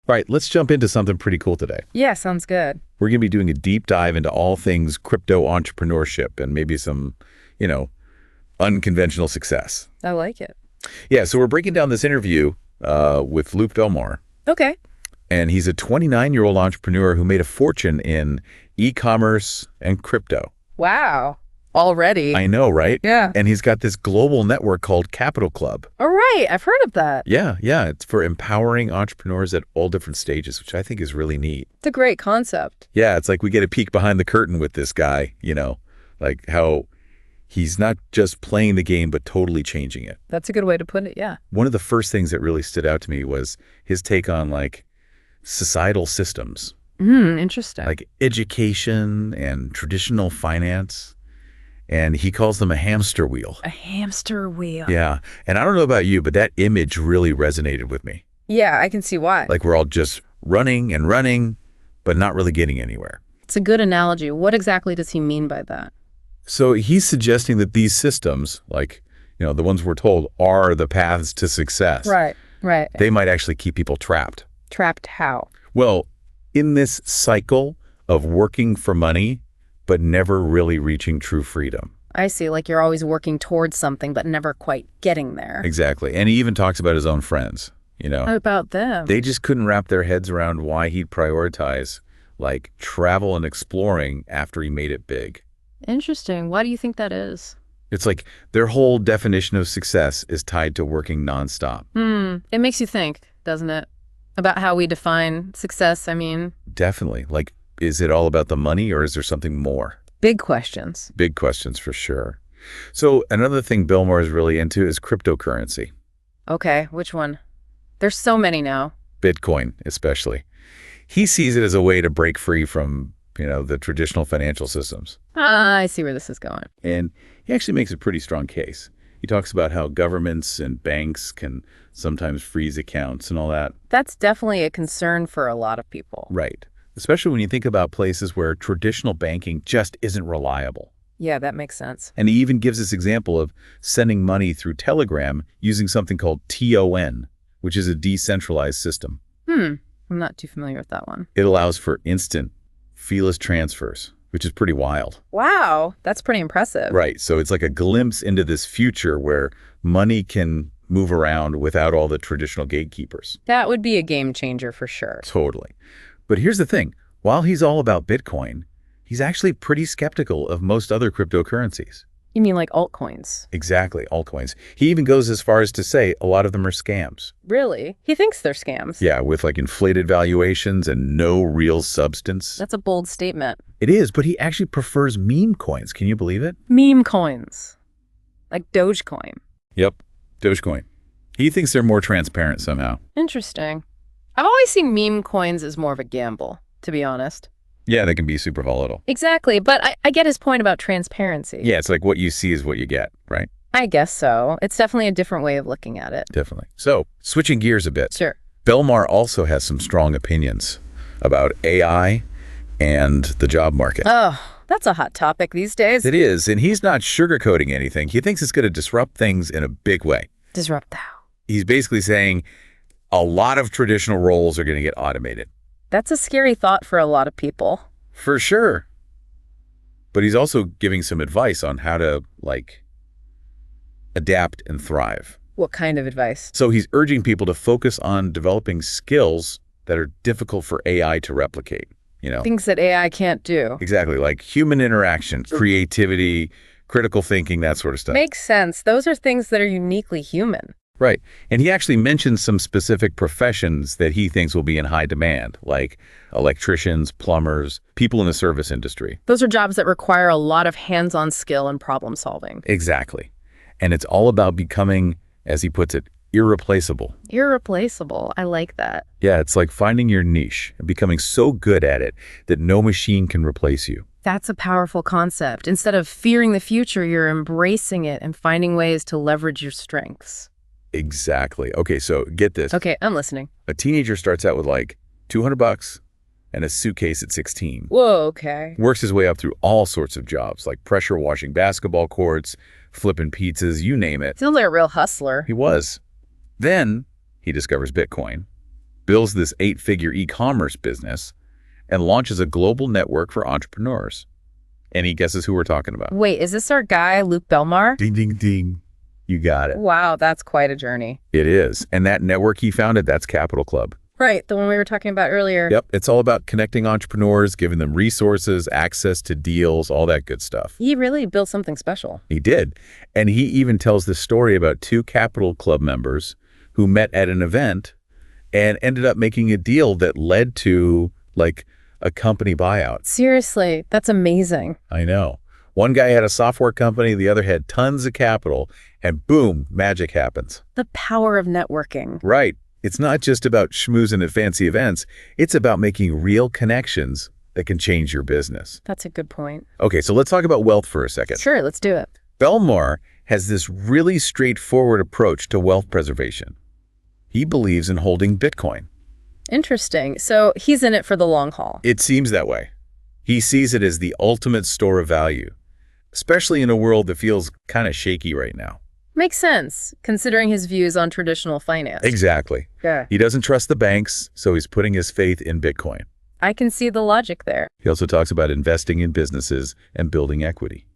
All right, let's jump into something pretty cool today. Yeah, sounds good. We're going to be doing a deep dive into all things crypto entrepreneurship and maybe some, unconventional success. I like it. Yeah, so we're breaking down this interview with Luke Belmar. Okay. And he's a 29-year-old entrepreneur who made a fortune in e-commerce and crypto. Wow. Already. I know, right? Yeah. And he's got this global network called Capital Club. All right. I've heard of that. Yeah. It's for empowering entrepreneurs at all different stages, which I think is really neat. It's a great concept. Yeah, it's like we get a peek behind the curtain with this guy, like how he's not just playing the game, but totally changing it. That's a good way to put it, yeah. One of the first things that really stood out to me was his take on societal systems. Interesting. Like education and traditional finance. And he calls them a hamster wheel. A hamster wheel. Yeah. And I don't know about you, but that image really resonated with me. Yeah, I can see why. Like we're all just running and running, but not really getting anywhere. It's a good analogy. What exactly does he mean by that? So he's suggesting that these systems, the ones we're told are the paths to success. Right. They might actually keep people trapped. Trapped how? Well, in this cycle of working for money, but never really reaching true freedom. I see, like you're always working towards something, but never quite getting there. Exactly. And he even talks about his own friends, How about them? They just couldn't wrap their heads around why he'd prioritize, travel and exploring after he made it big. Interesting. Why do you think that is? It's like their whole definition of success is tied to working nonstop. It makes you think, doesn't it? About how we define success, Definitely. Is it all about the money or is there something more? Big questions. Big questions for sure. So another thing Belmar is really into is cryptocurrency. Okay, which one? There's so many now. Bitcoin, especially. He sees it as a way to break free from, the traditional financial systems. I see where this is going. And he actually makes a pretty strong case. He talks about how governments and banks can sometimes freeze accounts and all that. That's definitely a concern for a lot of people. Right. Especially when you think about places where traditional banking just isn't reliable. Yeah, that makes sense. And he even gives this example of sending money through Telegram using something called TON, which is a decentralized system. I'm not too familiar with that one. It allows for instant, feeless transfers, which is pretty wild. Wow, that's pretty impressive. Right. So it's like a glimpse into this future where money can move around without all the traditional gatekeepers. That would be a game changer for sure. Totally. But here's the thing. While he's all about Bitcoin, he's actually pretty skeptical of most other cryptocurrencies. You mean like altcoins? Exactly, altcoins. He even goes as far as to say a lot of them are scams. Really? He thinks they're scams? Yeah, with inflated valuations and no real substance. That's a bold statement. It is, but he actually prefers meme coins. Can you believe it? Meme coins. Like Dogecoin. Yep, Dogecoin. He thinks they're more transparent somehow. Interesting. I've always seen meme coins as more of a gamble, to be honest. Yeah, they can be super volatile. Exactly, but I get his point about transparency. Yeah, it's like what you see is what you get, right? I guess so. It's definitely a different way of looking at it. Definitely. So, switching gears a bit. Sure. Belmar also has some strong opinions about AI and the job market. Oh, that's a hot topic these days. It is, and he's not sugarcoating anything. He thinks it's going to disrupt things in a big way. Disrupt how? He's basically saying a lot of traditional roles are going to get automated. That's a scary thought for a lot of people. For sure. But he's also giving some advice on how to, adapt and thrive. What kind of advice? So he's urging people to focus on developing skills that are difficult for AI to replicate, Things that AI can't do. Exactly, like human interaction, creativity, critical thinking, that sort of stuff. Makes sense. Those are things that are uniquely human. Right. And he actually mentions some specific professions that he thinks will be in high demand, like electricians, plumbers, people in the service industry. Those are jobs that require a lot of hands-on skill and problem solving. Exactly. And it's all about becoming, as he puts it, irreplaceable. Irreplaceable. I like that. Yeah, it's like finding your niche and becoming so good at it that no machine can replace you. That's a powerful concept. Instead of fearing the future, you're embracing it and finding ways to leverage your strengths. Exactly. Okay, so get this. Okay, I'm listening. A teenager starts out with $200 and a suitcase at 16. Whoa, okay. Works his way up through all sorts of jobs, like pressure washing basketball courts, flipping pizzas, you name it. Sounds like a real hustler. He was. Then he discovers Bitcoin, builds this 8-figure e-commerce business, and launches a global network for entrepreneurs. Any guesses who we're talking about? Wait, is this our guy, Luke Belmar? Ding, ding, ding. You got it. Wow, that's quite a journey. It is. And that network he founded, that's Capital Club. Right, the one we were talking about earlier. Yep, it's all about connecting entrepreneurs, giving them resources, access to deals, all that good stuff. He really built something special. He did. And he even tells this story about 2 Capital Club members who met at an event and ended up making a deal that led to, like, a company buyout. Seriously, that's amazing. I know. One guy had a software company, the other had tons of capital, and boom, magic happens. The power of networking. Right. It's not just about schmoozing at fancy events. It's about making real connections that can change your business. That's a good point. Okay, so let's talk about wealth for a second. Sure, let's do it. Belmar has this really straightforward approach to wealth preservation. He believes in holding Bitcoin. Interesting. So he's in it for the long haul. It seems that way. He sees it as the ultimate store of value, especially in a world that feels kind of shaky right now. Makes sense, considering his views on traditional finance. Exactly. Yeah. He doesn't trust the banks, so he's putting his faith in Bitcoin. I can see the logic there. He also talks about investing in businesses and building equity.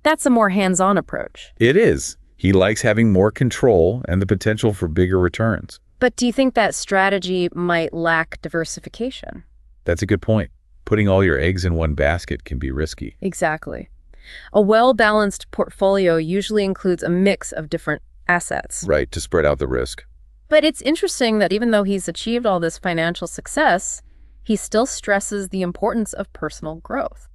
That's a more hands-on approach. It is. He likes having more control and the potential for bigger returns. But do you think that strategy might lack diversification? That's a good point. Putting all your eggs in one basket can be risky. Exactly. A well-balanced portfolio usually includes a mix of different assets. Right, to spread out the risk. But it's interesting that even though he's achieved all this financial success, he still stresses the importance of personal growth.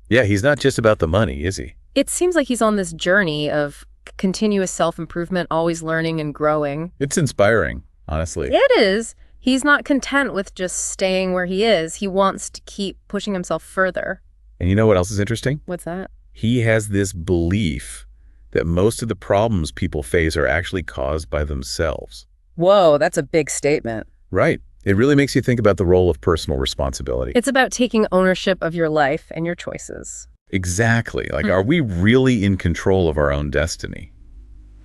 Yeah, he's not just about the money, is he? It seems like he's on this journey of continuous self-improvement, always learning and growing. It's inspiring, honestly. It is. He's not content with just staying where he is. He wants to keep pushing himself further. And you know what else is interesting? What's that? He has this belief that most of the problems people face are actually caused by themselves. Whoa, that's a big statement. Right. It really makes you think about the role of personal responsibility. It's about taking ownership of your life and your choices. Exactly. Like, are we really in control of our own destiny?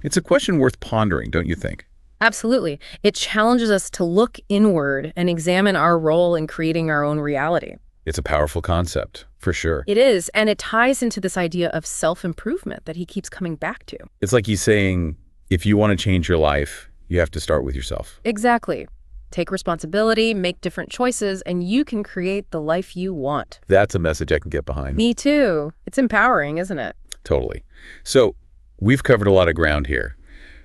It's a question worth pondering, don't you think? Absolutely. It challenges us to look inward and examine our role in creating our own reality. It's a powerful concept, for sure. It is, and it ties into this idea of self-improvement that he keeps coming back to. It's like he's saying, if you want to change your life, you have to start with yourself. Exactly. Take responsibility, make different choices, and you can create the life you want. That's a message I can get behind. Me too. It's empowering, isn't it? Totally. So we've covered a lot of ground here.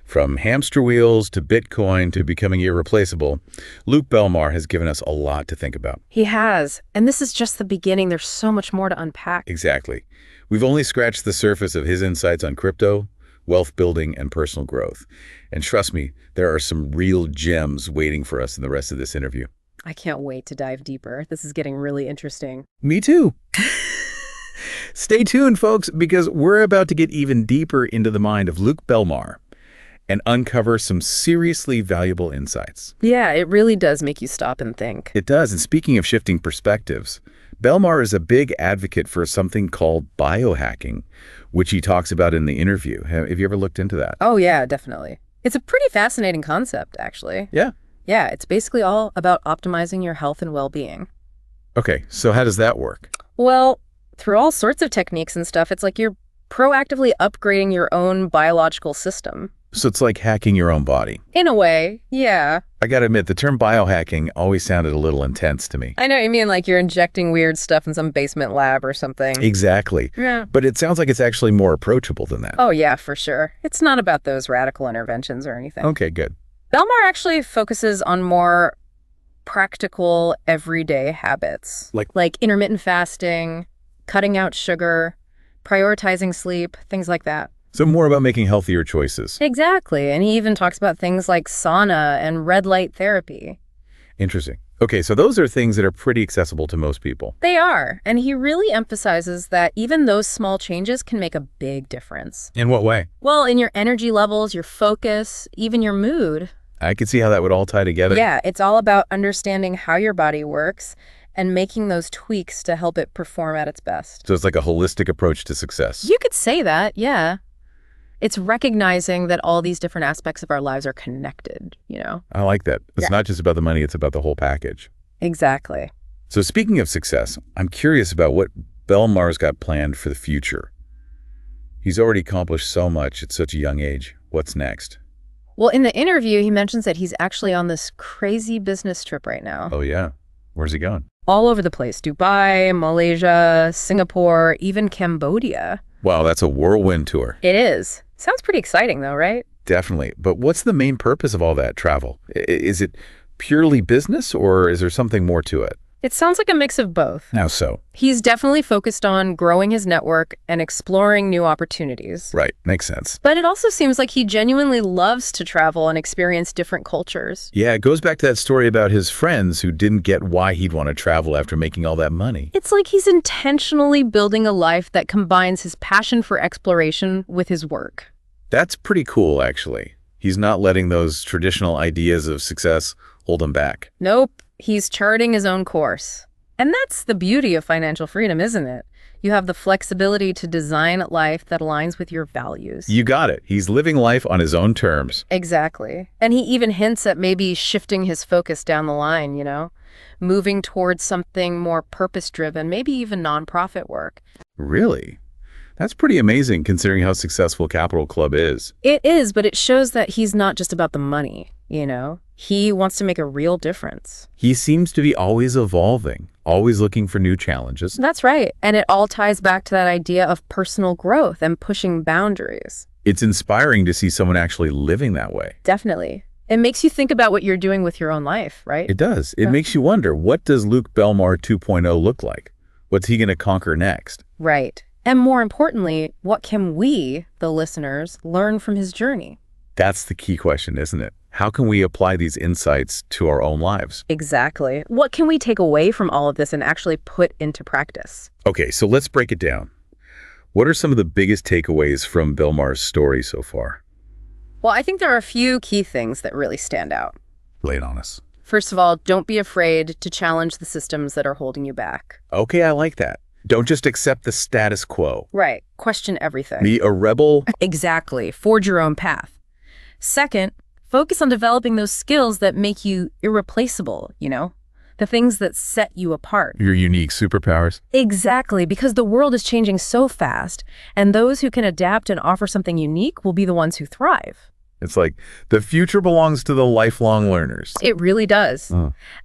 From hamster wheels to Bitcoin to becoming irreplaceable, Luke Belmar has given us a lot to think about. He has. And this is just the beginning. There's so much more to unpack. Exactly. We've only scratched the surface of his insights on crypto, wealth building, and personal growth. And trust me, there are some real gems waiting for us in the rest of this interview. I can't wait to dive deeper. This is getting really interesting. Me too. Stay tuned, folks, because we're about to get even deeper into the mind of Luke Belmar and uncover some seriously valuable insights. Yeah, it really does make you stop and think. It does. And speaking of shifting perspectives, Belmar is a big advocate for something called biohacking, which he talks about in the interview. Have you ever looked into that? Oh, yeah, definitely. It's a pretty fascinating concept, actually. Yeah. Yeah, it's basically all about optimizing your health and well-being. Okay, so how does that work? Well, through all sorts of techniques and stuff, it's like you're proactively upgrading your own biological system. So it's like hacking your own body. In a way, yeah. I gotta admit, the term biohacking always sounded a little intense to me. I know what you mean, like you're injecting weird stuff in some basement lab or something. Exactly. Yeah. But it sounds like it's actually more approachable than that. Oh, yeah, for sure. It's not about those radical interventions or anything. Okay, good. Belmar actually focuses on more practical, everyday habits. Like intermittent fasting, cutting out sugar, prioritizing sleep, things like that. So more about making healthier choices. Exactly. And he even talks about things like sauna and red light therapy. Interesting. Okay, so those are things that are pretty accessible to most people. They are. And he really emphasizes that even those small changes can make a big difference. In what way? Well, in your energy levels, your focus, even your mood. I could see how that would all tie together. Yeah, it's all about understanding how your body works and making those tweaks to help it perform at its best. So it's like a holistic approach to success. You could say that, yeah. It's recognizing that all these different aspects of our lives are connected, I like that. It's not just about the money, it's about the whole package. Exactly. So speaking of success, I'm curious about what Belmar's got planned for the future. He's already accomplished so much at such a young age. What's next? Well, in the interview, he mentions that he's actually on this crazy business trip right now. Oh, yeah. Where's he going? All over the place. Dubai, Malaysia, Singapore, even Cambodia. Wow, that's a whirlwind tour. It is. Sounds pretty exciting, though, right? Definitely. But what's the main purpose of all that travel? Is it purely business, or is there something more to it? It sounds like a mix of both. How so? He's definitely focused on growing his network and exploring new opportunities. Right. Makes sense. But it also seems like he genuinely loves to travel and experience different cultures. Yeah, it goes back to that story about his friends who didn't get why he'd want to travel after making all that money. It's like he's intentionally building a life that combines his passion for exploration with his work. That's pretty cool, actually. He's not letting those traditional ideas of success hold him back. Nope. He's charting his own course. And that's the beauty of financial freedom, isn't it? You have the flexibility to design a life that aligns with your values. You got it. He's living life on his own terms. Exactly. And he even hints at maybe shifting his focus down the line, moving towards something more purpose-driven, maybe even nonprofit work. Really? That's pretty amazing considering how successful Capital Club is. It is, but it shows that he's not just about the money, He wants to make a real difference. He seems to be always evolving, always looking for new challenges. That's right. And it all ties back to that idea of personal growth and pushing boundaries. It's inspiring to see someone actually living that way. Definitely. It makes you think about what you're doing with your own life, right? It does. It makes you wonder, what does Luke Belmar 2.0 look like? What's he going to conquer next? Right. And more importantly, what can we, the listeners, learn from his journey? That's the key question, isn't it? How can we apply these insights to our own lives? Exactly. What can we take away from all of this and actually put into practice? Okay, so let's break it down. What are some of the biggest takeaways from Belmar's story so far? Well, I think there are a few key things that really stand out. Lay it on us. First of all, don't be afraid to challenge the systems that are holding you back. Okay, I like that. Don't just accept the status quo. Right. Question everything. Be a rebel. Exactly. Forge your own path. Second, focus on developing those skills that make you irreplaceable, the things that set you apart. Your unique superpowers. Exactly, because the world is changing so fast, and those who can adapt and offer something unique will be the ones who thrive. It's like the future belongs to the lifelong learners. It really does.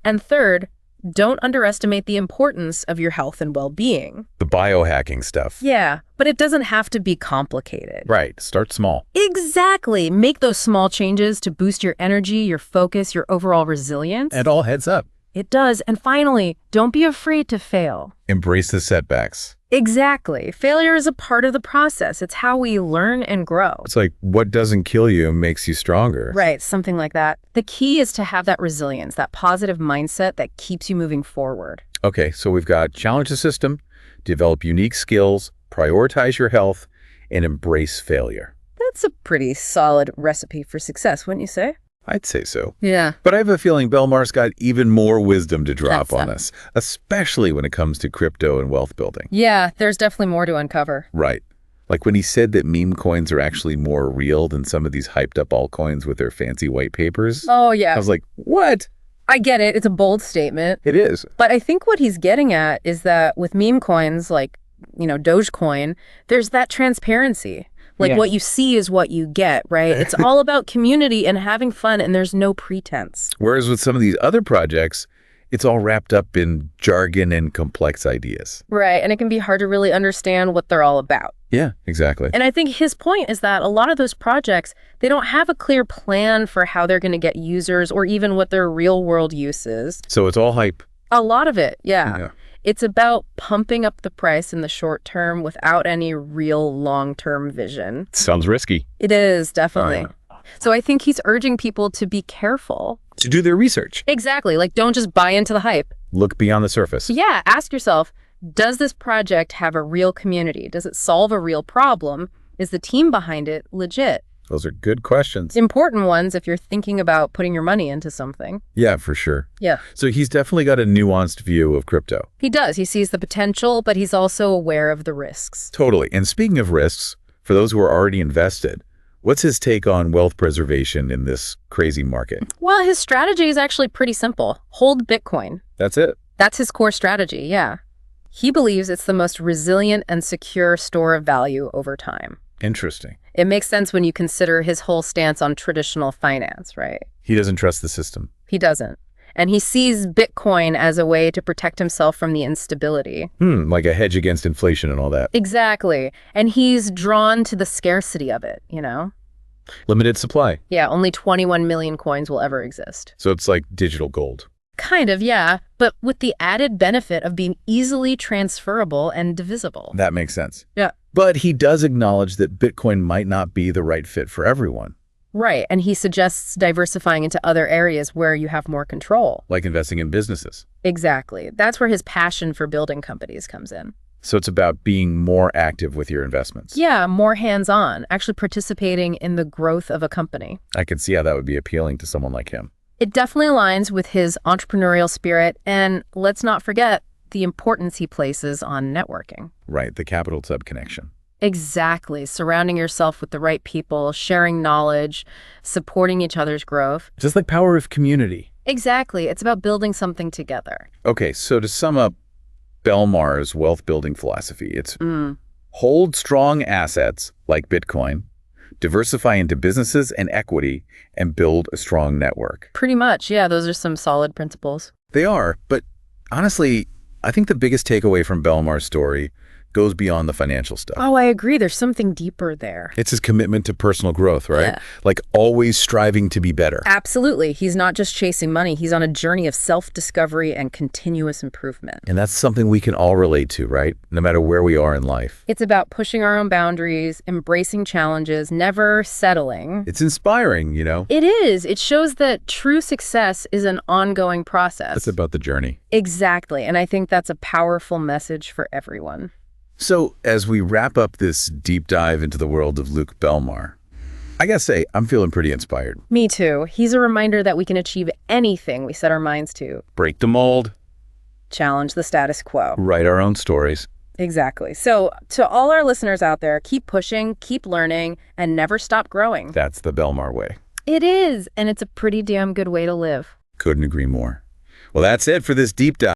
And third, don't underestimate the importance of your health and well-being. The biohacking stuff. Yeah, but it doesn't have to be complicated. Right. Start small. Exactly. Make those small changes to boost your energy, your focus, your overall resilience. And all heads up. It does. And finally, don't be afraid to fail. Embrace the setbacks. Exactly. Failure is a part of the process. It's how we learn and grow. It's like what doesn't kill you makes you stronger. Right, something like that. The key is to have that resilience, that positive mindset that keeps you moving forward. Okay, so we've got challenge the system, develop unique skills, prioritize your health, and embrace failure. That's a pretty solid recipe for success, wouldn't you say? I'd say so. Yeah. But I have a feeling Belmar's got even more wisdom to drop That's on us, especially when it comes to crypto and wealth building. Yeah, there's definitely more to uncover. Right. Like when he said that meme coins are actually more real than some of these hyped up altcoins with their fancy white papers. Oh, yeah. I was like, what? I get it. It's a bold statement. It is. But I think what he's getting at is that with meme coins like, Dogecoin, there's that transparency. Like what you see is what you get, right? It's all about community and having fun, and there's no pretense. Whereas with some of these other projects, it's all wrapped up in jargon and complex ideas. Right, and it can be hard to really understand what they're all about. Yeah, exactly. And I think his point is that a lot of those projects, they don't have a clear plan for how they're going to get users or even what their real-world use is. So it's all hype. A lot of it, yeah. It's about pumping up the price in the short term without any real long-term vision. Sounds risky. It is, definitely. So I think he's urging people to be careful. To do their research. Exactly. Like, don't just buy into the hype. Look beyond the surface. Yeah. Ask yourself, does this project have a real community? Does it solve a real problem? Is the team behind it legit? Those are good questions. Important ones if you're thinking about putting your money into something. Yeah, for sure. Yeah. So he's definitely got a nuanced view of crypto. He does. He sees the potential, but he's also aware of the risks. Totally. And speaking of risks, for those who are already invested, What's his take on wealth preservation in this crazy market? Well, his strategy is actually pretty simple. Hold Bitcoin. That's it? That's his core strategy, yeah. He believes it's the most resilient and secure store of value over time. Interesting. It makes sense when you consider his whole stance on traditional finance, right? He doesn't trust the system. He doesn't. And he sees Bitcoin as a way to protect himself from the instability. Like a hedge against inflation and all that. Exactly. And he's drawn to the scarcity of it, you know? Limited supply. Yeah, only 21 million coins will ever exist. So it's like digital gold. Kind of, yeah, but with the added benefit of being easily transferable and divisible. That makes sense. Yeah. But he does acknowledge that Bitcoin might not be the right fit for everyone. Right, and he suggests diversifying into other areas where you have more control. Like investing in businesses. Exactly. That's where his passion for building companies comes in. So it's about being more active with your investments. Yeah, more hands-on, actually participating in the growth of a company. I can see how that would be appealing to someone like him. It definitely aligns with his entrepreneurial spirit, and let's not forget the importance he places on networking. Right, the capital sub connection. Exactly. Surrounding yourself with the right people, sharing knowledge, supporting each other's growth. Just like power of community. Exactly. It's about building something together. Okay, so to sum up Belmar's wealth building philosophy, it's hold strong assets like Bitcoin, diversify into businesses and equity, and build a strong network. Pretty much, yeah, those are some solid principles. They are, but honestly, I think the biggest takeaway from Belmar's story goes beyond the financial stuff. Oh, I agree. There's something deeper there. It's his commitment to personal growth, right? Yeah. Like always striving to be better. Absolutely. He's not just chasing money. He's on a journey of self-discovery and continuous improvement. And that's something we can all relate to, right? No matter where we are in life. It's about pushing our own boundaries, embracing challenges, never settling. It's inspiring, you know? It is. It shows that true success is an ongoing process. It's about the journey. Exactly. And I think that's a powerful message for everyone. So, as we wrap up this deep dive into the world of Luke Belmar, I gotta say, I'm feeling pretty inspired. Me too. He's a reminder that we can achieve anything we set our minds to. Break the mold. Challenge the status quo. Write our own stories. Exactly. So, to all our listeners out there, keep pushing, keep learning, and never stop growing. That's the Belmar way. It is, and it's a pretty damn good way to live. Couldn't agree more. Well, that's it for this deep dive.